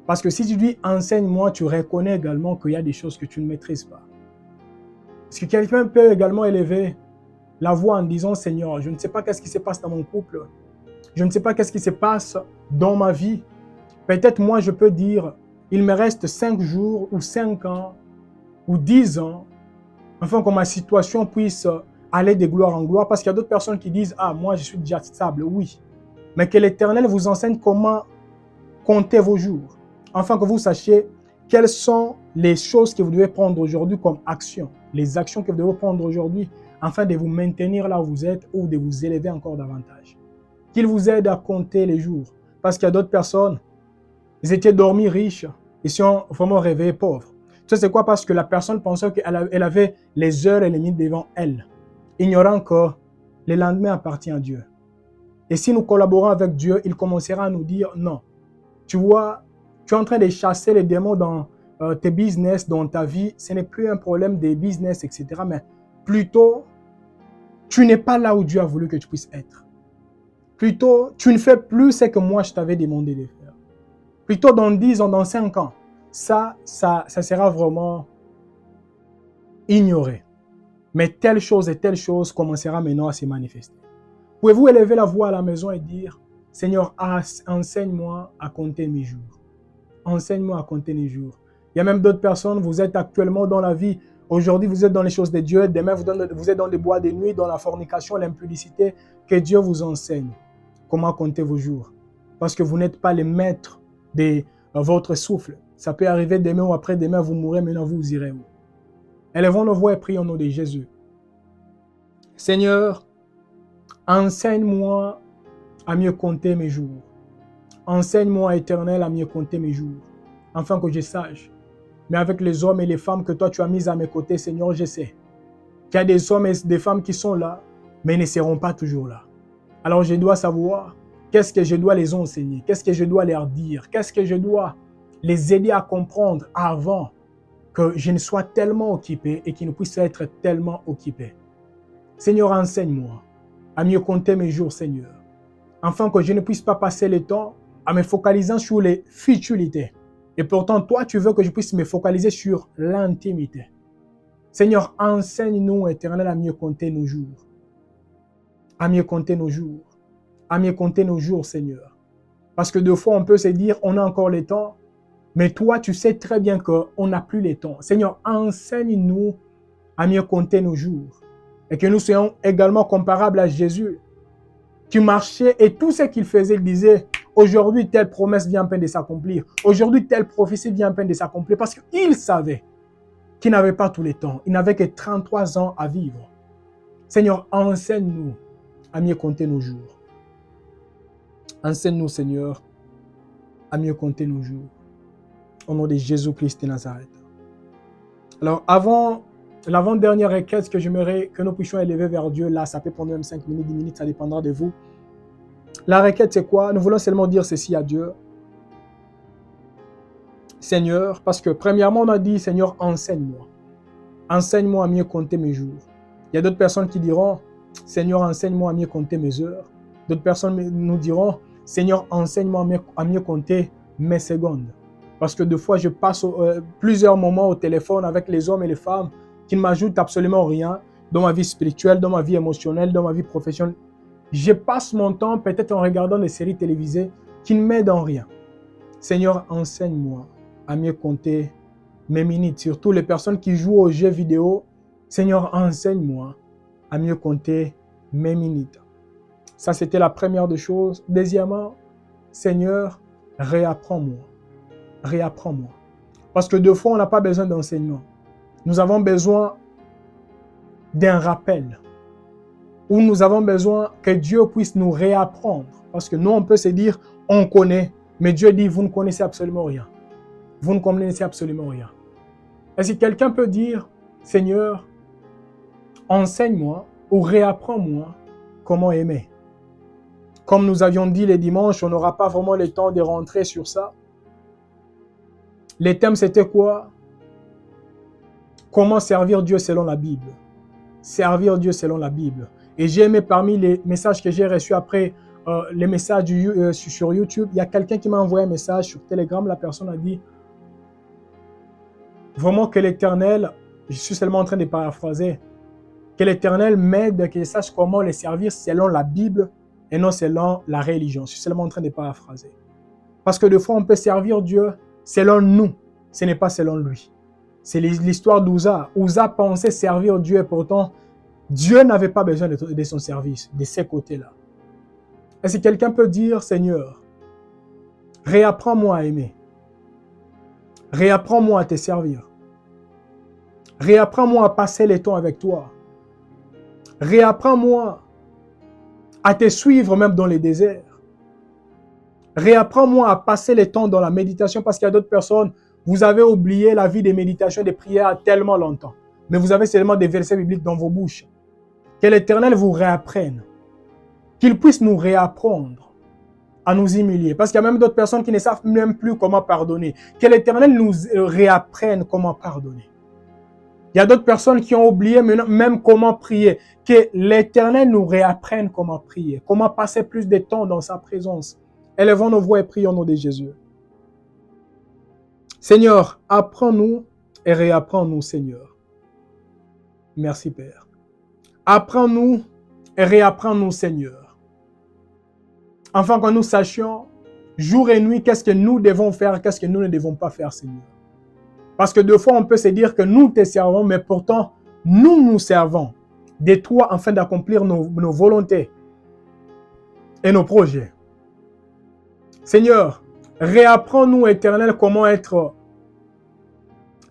Parce que si tu dis, enseigne-moi, tu reconnais également qu'il y a des choses que tu ne maîtrises pas. Est-ce que quelqu'un peut également élever la voix en disant, Seigneur, je ne sais pas qu'est-ce qui se passe dans mon couple. Je ne sais pas qu'est-ce qui se passe dans ma vie. Peut-être moi, je peux dire, il me reste 5 jours ou 5 ans ou 10 ans, afin que ma situation puisse aller de gloire en gloire. Parce qu'il y a d'autres personnes qui disent, ah, moi, je suis déjà stable. Oui. Mais que l'Éternel vous enseigne comment compter vos jours, afin que vous sachiez quelles sont les choses que vous devez prendre aujourd'hui comme action, les actions que vous devez prendre aujourd'hui, afin de vous maintenir là où vous êtes ou de vous élever encore davantage. Qu'il vous aide à compter les jours. Parce qu'il y a d'autres personnes, ils étaient dormis riches, ils sont vraiment réveillés pauvres. Tu sais c'est quoi? Parce que la personne pensait qu'elle avait les heures et les minutes devant elle, ignorant que le lendemain appartient à Dieu. Et si nous collaborons avec Dieu, il commencera à nous dire non. Tu vois, tu es en train de chasser les démons dans tes business, dans ta vie. Ce n'est plus un problème des business, etc. Mais plutôt, tu n'es pas là où Dieu a voulu que tu puisses être. Plutôt, tu ne fais plus ce que moi je t'avais demandé de faire. Plutôt dans 10 ans, dans 5 ans, ça sera vraiment ignoré. Mais telle chose et telle chose commencera maintenant à se manifester. Pouvez-vous élever la voix à la maison et dire, Seigneur, enseigne-moi à compter mes jours. enseigne-moi à compter les jours. Il y a même d'autres personnes, vous êtes actuellement dans la vie. Aujourd'hui, vous êtes dans les choses de Dieu. Demain, vous êtes dans les bois de nuit, dans la fornication, l'impudicité. Que Dieu vous enseigne comment compter vos jours. Parce que vous n'êtes pas les maîtres de votre souffle. Ça peut arriver demain ou après-demain, vous mourrez, maintenant vous irez où? Élevons nos voix et prions au nom de Jésus. Seigneur, enseigne-moi à mieux compter mes jours. Enseigne-moi, Éternel, à mieux compter mes jours, afin que je sache. Mais avec les hommes et les femmes que toi tu as mis à mes côtés, Seigneur, je sais qu'il y a des hommes et des femmes qui sont là, mais ils ne seront pas toujours là. Alors je dois savoir qu'est-ce que je dois les enseigner, qu'est-ce que je dois leur dire, qu'est-ce que je dois les aider à comprendre avant que je ne sois tellement occupé et qu'ils ne puissent être tellement occupés. Seigneur, enseigne-moi à mieux compter mes jours, Seigneur, afin que je ne puisse pas passer le temps à me focaliser sur les futilités. Et pourtant, toi, tu veux que je puisse me focaliser sur l'intimité. Seigneur, enseigne-nous, Éternel, à mieux compter nos jours. À mieux compter nos jours. À mieux compter nos jours, Seigneur. Parce que des fois, on peut se dire, on a encore le temps, mais toi, tu sais très bien qu'on n'a plus le temps. Seigneur, enseigne-nous à mieux compter nos jours. Et que nous soyons également comparables à Jésus, qui marchait et tout ce qu'il faisait, il disait, aujourd'hui, telle promesse vient à peine de s'accomplir. Aujourd'hui, telle prophétie vient à peine de s'accomplir. Parce qu'il savait qu'il n'avait pas tout le temps. Il n'avait que 33 ans à vivre. Seigneur, enseigne-nous à mieux compter nos jours. Enseigne-nous, Seigneur, à mieux compter nos jours. Au nom de Jésus-Christ de Nazareth. Alors, avant l'avant-dernière requête que j'aimerais que nous puissions élever vers Dieu, là, ça peut prendre même 5 minutes, 10 minutes, ça dépendra de vous. La requête, c'est quoi? Nous voulons seulement dire ceci à Dieu. Seigneur, parce que premièrement, on a dit, Seigneur, enseigne-moi. Enseigne-moi à mieux compter mes jours. Il y a d'autres personnes qui diront, Seigneur, enseigne-moi à mieux compter mes heures. D'autres personnes nous diront, Seigneur, enseigne-moi à mieux compter mes secondes. Parce que des fois, je passe plusieurs moments au téléphone avec les hommes et les femmes qui ne m'ajoutent absolument rien dans ma vie spirituelle, dans ma vie émotionnelle, dans ma vie professionnelle. Je passe mon temps peut-être en regardant des séries télévisées qui ne m'aident en rien. Seigneur, enseigne-moi à mieux compter mes minutes. Surtout les personnes qui jouent aux jeux vidéo. Seigneur, enseigne-moi à mieux compter mes minutes. Ça, c'était la première des choses. Deuxièmement, Seigneur, réapprends-moi. Réapprends-moi. Parce que des fois, on n'a pas besoin d'enseignement. Nous avons besoin d'un rappel. Ou nous avons besoin que Dieu puisse nous réapprendre. Parce que nous, on peut se dire, on connaît. Mais Dieu dit, vous ne connaissez absolument rien. Vous ne connaissez absolument rien. Et si quelqu'un peut dire, Seigneur, enseigne-moi ou réapprends-moi comment aimer. Comme nous avions dit les dimanches, on n'aura pas vraiment le temps de rentrer sur ça. Les thèmes, c'était quoi? Comment servir Dieu selon la Bible. Servir Dieu selon la Bible. Et j'ai aimé parmi les messages que j'ai reçus après les messages sur YouTube, il y a quelqu'un qui m'a envoyé un message sur Telegram. La personne a dit vraiment que l'Éternel, je suis seulement en train de paraphraser, que l'Éternel m'aide, que je sache comment les servir selon la Bible et non selon la religion. Je suis seulement en train de paraphraser. Parce que des fois, on peut servir Dieu selon nous, ce n'est pas selon lui. C'est l'histoire d'Ouza. Ouza pensait servir Dieu et pourtant, Dieu n'avait pas besoin de son service, de ces côtés-là. Et si quelqu'un peut dire, Seigneur, réapprends-moi à aimer. Réapprends-moi à te servir. Réapprends-moi à passer le temps avec toi. Réapprends-moi à te suivre même dans les déserts. Réapprends-moi à passer le temps dans la méditation parce qu'il y a d'autres personnes, vous avez oublié la vie de méditation et de prière tellement longtemps. Mais vous avez seulement des versets bibliques dans vos bouches. Que l'Éternel vous réapprenne. Qu'il puisse nous réapprendre à nous humilier. Parce qu'il y a même d'autres personnes qui ne savent même plus comment pardonner. Que l'Éternel nous réapprenne comment pardonner. Il y a d'autres personnes qui ont oublié même comment prier. Que l'Éternel nous réapprenne comment prier. Comment passer plus de temps dans sa présence. Élevons nos voix et prions au nom de Jésus. Seigneur, apprends-nous et réapprends-nous, Seigneur. Merci, Père. Apprends-nous et réapprends-nous, Seigneur. Afin que nous sachions jour et nuit, qu'est-ce que nous devons faire, qu'est-ce que nous ne devons pas faire, Seigneur. Parce que deux fois, on peut se dire que nous te servons, mais pourtant, nous servons de toi afin d'accomplir nos volontés et nos projets. Seigneur, réapprends-nous, Éternel, comment être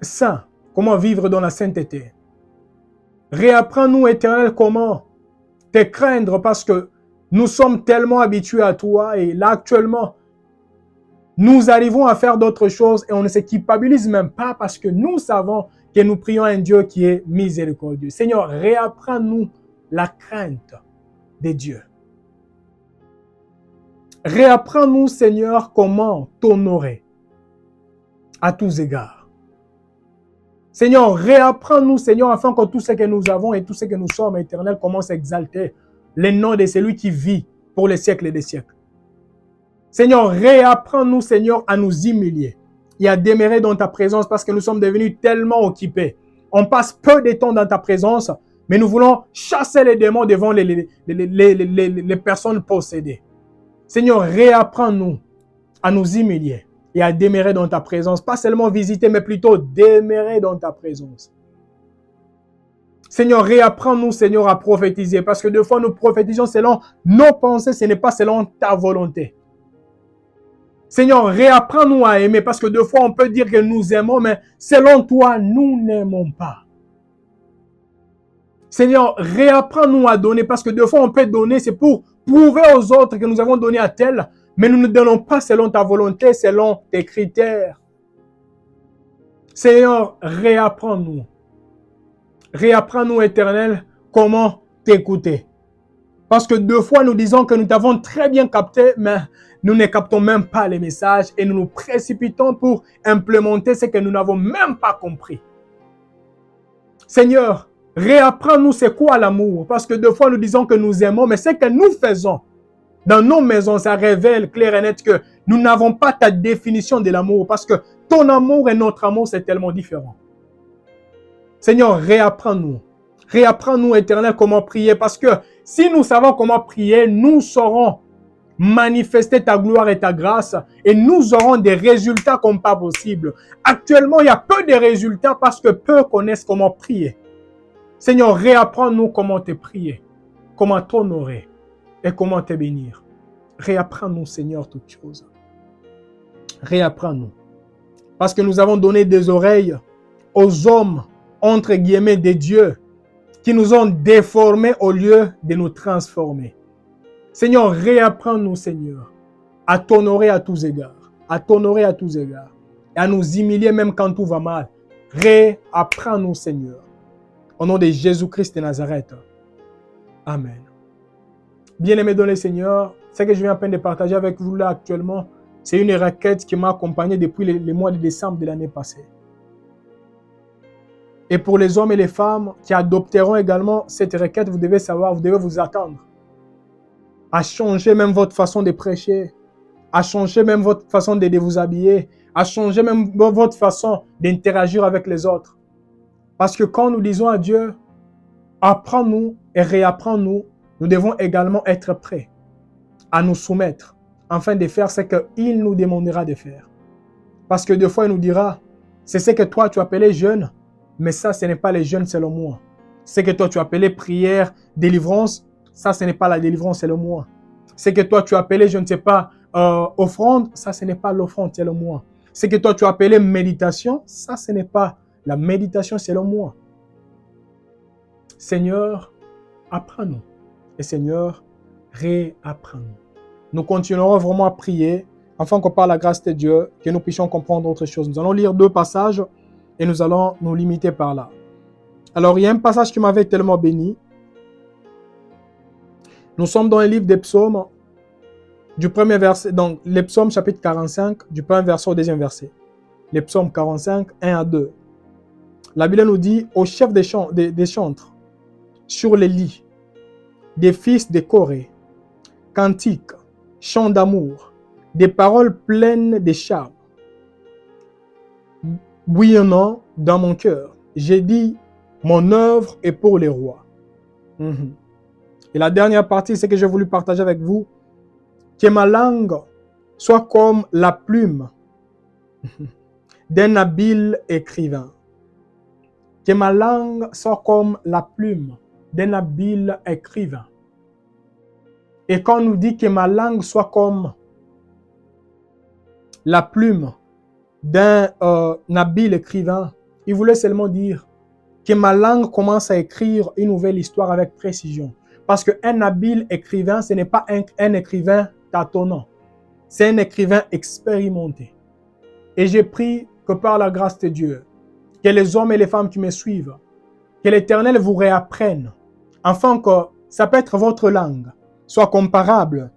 saint, comment vivre dans la sainteté. Réapprends-nous, Éternel, comment te craindre parce que nous sommes tellement habitués à toi et là, actuellement, nous arrivons à faire d'autres choses et on ne se culpabilise même pas parce que nous savons que nous prions à un Dieu qui est miséricordieux. Seigneur, réapprends-nous la crainte de Dieu. Réapprends-nous, Seigneur, comment t'honorer à tous égards. Seigneur, réapprends-nous, Seigneur, afin que tout ce que nous avons et tout ce que nous sommes, Éternel, commence à exalter le nom de celui qui vit pour les siècles et des siècles. Seigneur, réapprends-nous, Seigneur, à nous humilier et à demeurer dans ta présence parce que nous sommes devenus tellement occupés. On passe peu de temps dans ta présence, mais nous voulons chasser les démons devant les personnes possédées. Seigneur, réapprends-nous à nous humilier et à demeurer dans ta présence. Pas seulement visiter, mais plutôt demeurer dans ta présence. Seigneur, réapprends-nous, Seigneur, à prophétiser parce que des fois, nous prophétisons selon nos pensées, ce n'est pas selon ta volonté. Seigneur, réapprends-nous à aimer parce que des fois, on peut dire que nous aimons, mais selon toi, nous n'aimons pas. Seigneur, réapprends-nous à donner parce que des fois, on peut donner, c'est pour prouver aux autres que nous avons donné à tel, mais nous ne donnons pas selon ta volonté, selon tes critères. Seigneur, réapprends-nous. Réapprends-nous, Éternel, comment t'écouter. Parce que deux fois, nous disons que nous t'avons très bien capté, mais nous ne captons même pas les messages et nous nous précipitons pour implémenter ce que nous n'avons même pas compris. Seigneur, réapprends-nous c'est quoi l'amour. Parce que deux fois, nous disons que nous aimons, mais ce que nous faisons dans nos maisons, ça révèle clair et net que nous n'avons pas ta définition de l'amour. Parce que ton amour et notre amour, c'est tellement différent. Seigneur, réapprends-nous. Réapprends-nous, Éternel, comment prier. Parce que si nous savons comment prier, nous saurons manifester ta gloire et ta grâce et nous aurons des résultats comme pas possible. Actuellement, il y a peu de résultats parce que peu connaissent comment prier. Seigneur, réapprends-nous comment te prier, comment t'honorer et comment te bénir. Réapprends-nous, Seigneur, toutes choses. Réapprends-nous. Parce que nous avons donné des oreilles aux hommes, entre guillemets, des dieux, qui nous ont déformés au lieu de nous transformer. Seigneur, réapprends-nous, Seigneur, à t'honorer à tous égards, à t'honorer à tous égards, et à nous humilier même quand tout va mal. Réapprends-nous, Seigneur. Au nom de Jésus-Christ de Nazareth. Amen. Bien-aimé dans le Seigneur, ce que je viens à peine de partager avec vous là actuellement, c'est une requête qui m'a accompagné depuis le mois de décembre de l'année passée. Et pour les hommes et les femmes qui adopteront également cette requête, vous devez savoir, vous devez vous attendre à changer même votre façon de prêcher, à changer même votre façon de vous habiller, à changer même votre façon d'interagir avec les autres. Parce que quand nous disons à Dieu, apprends-nous et réapprends-nous, nous devons également être prêts à nous soumettre afin de faire ce qu'il nous demandera de faire. Parce que des fois, il nous dira, c'est ce que toi tu appelais jeûne, mais ça, ce n'est pas les jeûnes selon moi. Ce que toi tu appelais prière, délivrance, ça, ce n'est pas la délivrance selon moi. Ce que toi tu appelais, je ne sais pas, offrande, ça, ce n'est pas l'offrande selon moi. Ce que toi tu appelais méditation, ça, ce n'est pas la méditation selon moi. Seigneur, apprends-nous. Et Seigneur, réapprends-nous. Nous continuerons vraiment à prier afin qu'on par la grâce de Dieu, que nous puissions comprendre autre chose. Nous allons lire 2 passages et nous allons nous limiter par là. Alors, il y a un passage qui m'avait tellement béni. Nous sommes dans le livre des psaumes, du premier verset, donc les psaumes chapitre 45, du premier verset au deuxième verset. Les psaumes 45, 1 à 2. La Bible nous dit, au chef des chantres, sur les lits, des fils de Corée, cantiques, chants d'amour, des paroles pleines de charme, bouillonnant dans mon cœur. J'ai dit, mon œuvre est pour les rois. Et la dernière partie, c'est que j'ai voulu partager avec vous, que ma langue soit comme la plume d'un habile écrivain. Que ma langue soit comme la plume d'un habile écrivain. Et quand on nous dit que ma langue soit comme la plume d'un habile écrivain, il voulait seulement dire que ma langue commence à écrire une nouvelle histoire avec précision. Parce qu'un habile écrivain, ce n'est pas un écrivain tâtonnant. C'est un écrivain expérimenté. Et j'ai pris que par la grâce de Dieu, que les hommes et les femmes qui me suivent, que l'Éternel vous réapprenne, afin que ça peut être votre langue, soit comparable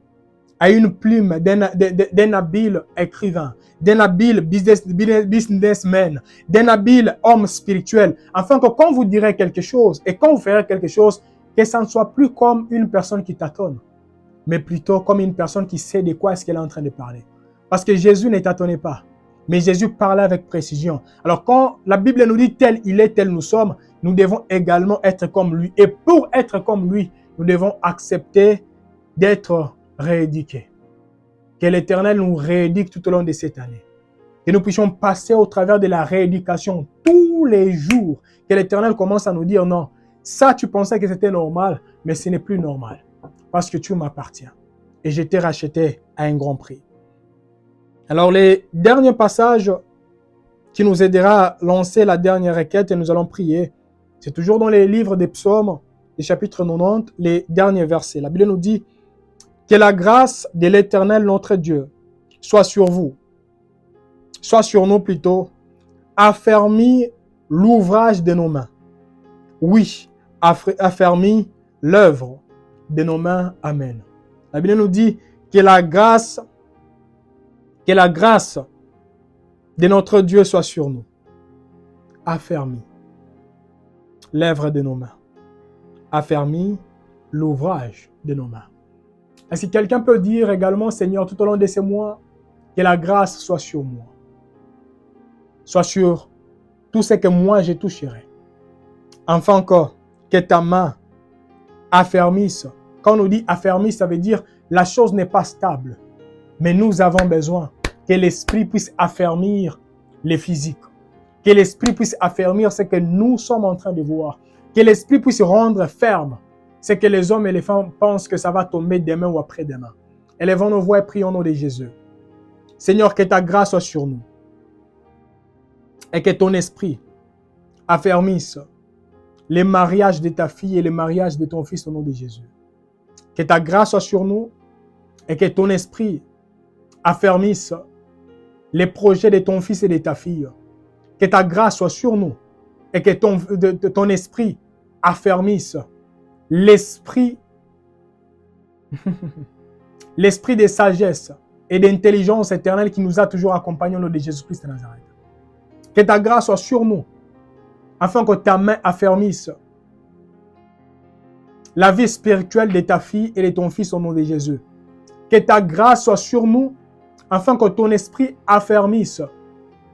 à une plume d'un habile écrivain, d'un habile businessman, d'un habile homme spirituel, afin que quand vous direz quelque chose et quand vous ferez quelque chose, que ça ne soit plus comme une personne qui tâtonne, mais plutôt comme une personne qui sait de quoi est-ce qu'elle est en train de parler. Parce que Jésus ne tâtonnait pas, mais Jésus parlait avec précision. Alors quand la Bible nous dit tel il est, tel nous sommes, nous devons également être comme lui. Et pour être comme lui, nous devons accepter d'être rééduqués. Que l'Éternel nous rééduque tout au long de cette année. Que nous puissions passer au travers de la rééducation tous les jours. Que l'Éternel commence à nous dire non, ça tu pensais que c'était normal, mais ce n'est plus normal. Parce que tu m'appartiens. Et je t'ai racheté à un grand prix. Alors les derniers passages qui nous aidera à lancer la dernière requête et nous allons prier. C'est toujours dans les livres des psaumes, les chapitres 90, les derniers versets. La Bible nous dit que la grâce de l'Éternel notre Dieu soit sur vous, soit sur nous plutôt, affermit l'ouvrage de nos mains. Oui, affermit l'œuvre de nos mains. Amen. La Bible nous dit que la grâce de notre Dieu soit sur nous. Affermit l'œuvre de nos mains. Affermit l'ouvrage de nos mains. Est-ce que quelqu'un peut dire également, Seigneur, tout au long de ces mois, que la grâce soit sur moi, soit sur tout ce que moi je toucherai. Enfin que ta main affermisse. Quand on nous dit affermisse, ça veut dire la chose n'est pas stable. Mais nous avons besoin que l'Esprit puisse affermir les physiques. Que l'Esprit puisse affermir ce que nous sommes en train de voir. Que l'Esprit puisse rendre ferme ce que les hommes et les femmes pensent que ça va tomber demain ou après-demain. Élevons nos voix et prions au nom de Jésus. Seigneur, que ta grâce soit sur nous. Et que ton Esprit affermisse les mariages de ta fille et les mariages de ton fils au nom de Jésus. Que ta grâce soit sur nous et que ton Esprit affermisse les projets de ton fils et de ta fille. Que ta grâce soit sur nous et que ton Esprit affermisse l'esprit de sagesse et d'intelligence éternelle qui nous a toujours accompagnés au nom de Jésus-Christ de Nazareth. Que ta grâce soit sur nous, afin que ta main affermisse la vie spirituelle de ta fille et de ton fils au nom de Jésus. Que ta grâce soit sur nous, afin que ton esprit affermisse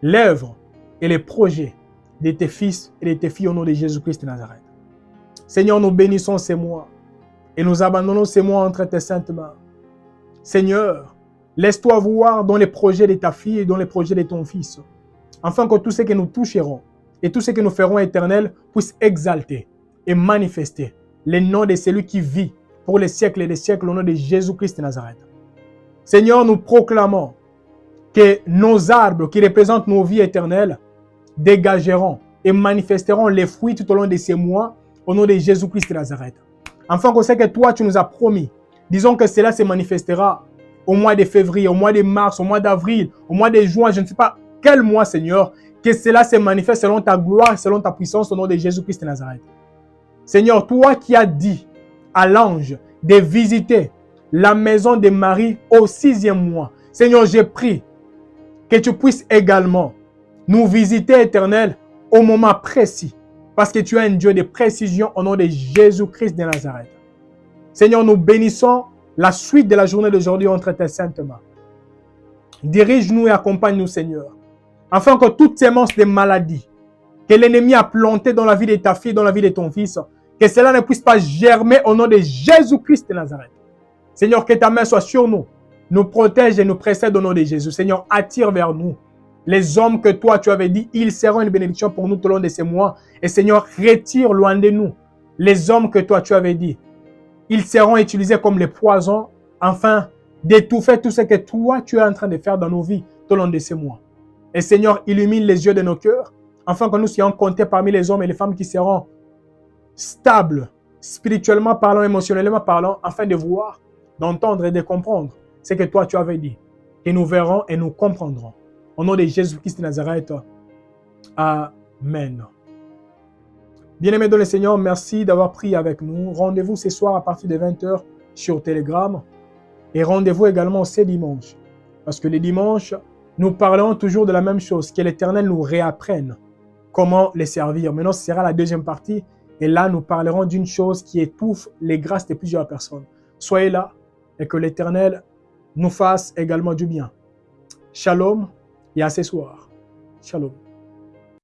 l'œuvre et les projets de tes fils et de tes filles au nom de Jésus-Christ de Nazareth. Seigneur, nous bénissons ces mois et nous abandonnons ces mois entre tes saintes mains. Seigneur, laisse-toi voir dans les projets de ta fille et dans les projets de ton fils, afin que tout ce que nous toucherons et tout ce que nous ferons éternel puisse exalter et manifester le nom de celui qui vit pour les siècles et les siècles au nom de Jésus-Christ de Nazareth. Seigneur, nous proclamons que nos arbres qui représentent nos vies éternelles dégageront et manifesteront les fruits tout au long de ces mois au nom de Jésus-Christ de Nazareth. Enfin, qu'on sait que toi, tu nous as promis. Disons que cela se manifestera au mois de février, au mois de mars, au mois d'avril, au mois de juin, je ne sais pas quel mois, Seigneur, que cela se manifeste selon ta gloire, selon ta puissance au nom de Jésus-Christ de Nazareth. Seigneur, toi qui as dit à l'ange de visiter la maison de Marie au 6e mois, Seigneur, j'ai prié que tu puisses également nous visiter, éternel, au moment précis. Parce que tu es un Dieu de précision au nom de Jésus-Christ de Nazareth. Seigneur, nous bénissons la suite de la journée d'aujourd'hui entre tes saintes mains. Dirige-nous et accompagne-nous, Seigneur. Afin que toute sémence de maladie que l'ennemi a plantée dans la vie de ta fille, dans la vie de ton fils, que cela ne puisse pas germer au nom de Jésus-Christ de Nazareth. Seigneur, que ta main soit sur nous nous protège et nous précède au nom de Jésus. Seigneur, attire vers nous les hommes que toi, tu avais dit, ils seront une bénédiction pour nous tout au long de ces mois. Et Seigneur, retire loin de nous les hommes que toi, tu avais dit. Ils seront utilisés comme les poisons, afin d'étouffer tout ce que toi, tu es en train de faire dans nos vies tout au long de ces mois. Et Seigneur, illumine les yeux de nos cœurs, afin que nous soyons comptés parmi les hommes et les femmes qui seront stables, spirituellement parlant, émotionnellement parlant, afin de voir, d'entendre et de comprendre ce que toi, tu avais dit. Et nous verrons et nous comprendrons. Au nom de Jésus-Christ de Nazareth. Amen. Bien-aimés dans le Seigneur, merci d'avoir prié avec nous. Rendez-vous ce soir à partir de 20h sur Telegram. Et rendez-vous également ce dimanche. Parce que les dimanches, nous parlons toujours de la même chose, que l'Éternel nous réapprenne comment les servir. Maintenant, ce sera la deuxième partie. Et là, nous parlerons d'une chose qui étouffe les grâces de plusieurs personnes. Soyez là et que l'Éternel nous fasse également du bien. Shalom et à ce soir. Shalom.